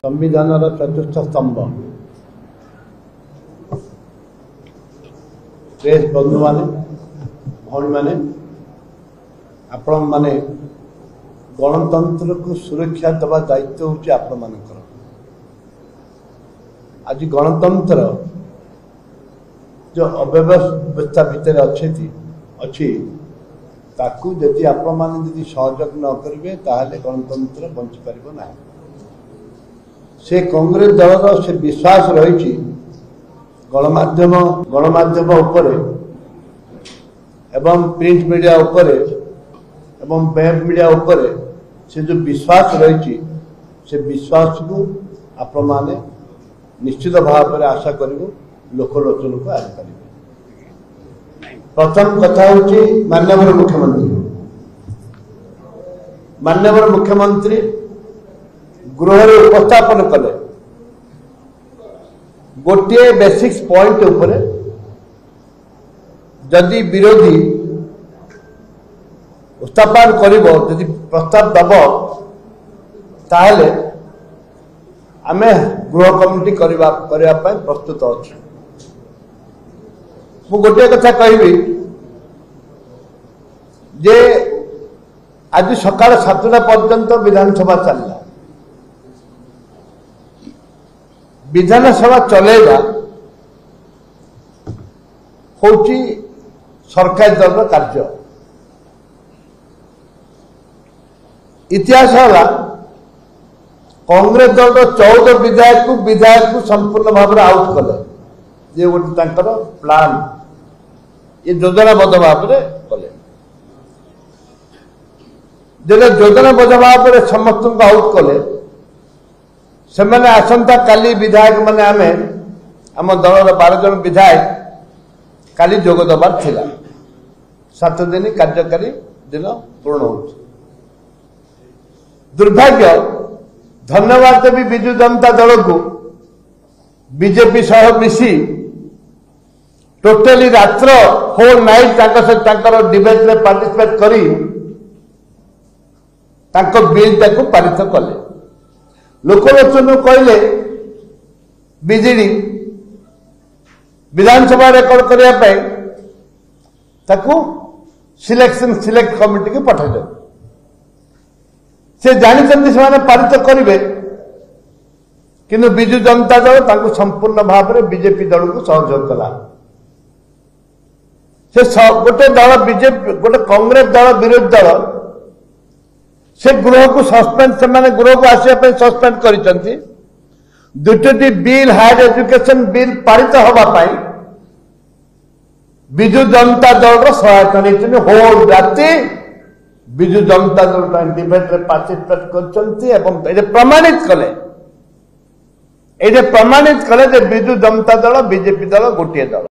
संविधान चतुर्थ स्तंभ प्रेस बंधु माने भौणी माने आपण माने गणतंत्र को सुरक्षा दबा दायित्व होची आपण मानकर। आज गणतंत्र जो अव्यवस्था भितर अच्छी ताकू यदि आपण माने यदि सहयोग न करेंगे ताहले गणतंत्र बंची पारिबो ना। से कांग्रेस दल से विश्वास रही गणमाध्यम उपरे एवं प्रिंट मीडिया उपरे एवं वेब मीडिया उपरे से जो विश्वास रही से विश्वास को आपण माने निश्चित भाव में आशा करूँ लोकलोचन को आज कर। प्रथम कथा हूँ माननीय मुख्यमंत्री गृह उपस्थापन कले गोटे बेसिक्स पॉइंट उपरे जदि विरोधी उपस्थापन करिबो जदि प्रस्ताव दब ताहले आमे गृह कमिटी करबा प्रस्तुत अच्छे। मु गोटे कथा कहबी जे आज सकाळ 7टा पर्यंत विधानसभा चलला। विधानसभा चलेगा होची सरकारी दल कार्य। इतिहास है कांग्रेस दल 14 विधायक को संपूर्ण भाव में आउट कले जे गोटे प्लान ये योजनाबद्ध भाव में कले जो योजनाबद्ध भाव में समस्त को आउट कले से मैंने आसंता काली विधायक माने आमे आम दल 12 जन विधायक काली जोग दबार थिला 7 दिन कार्यकारी दिन पूर्ण हो। दुर्भाग्य धन्यवाद देवी विजु जनता दल को बीजेपी सह मिसी टोटली रात्र होल नाइट डिबेट में पार्टिसिपेट करी बिल टाक पारित कले। लोकलोचन कहले बिजेडी विधानसभा रेकर्ड करने सिलेक्ट कमिटी को पठाई से जानते से पारित करेंगे किंतु विजु जनता दल तांको संपूर्ण भाव में बीजेपी दल को सहयोग कला। से गोटे दल बीजेपी गोटे कांग्रेस दल विरोधी दल से गृह को सस्पेंड से माने गृह को आसपा सस्पेंड करिसंती। दुटी बिल हायर एजुकेशन बिल पारित होगा विजु जनता दल सहायता नहीं होल राति विजु जनता दल डिबेट में पार्टिसिपेट कर प्रमाणित कले विजु जनता दल बीजेपी दल गोटे दल।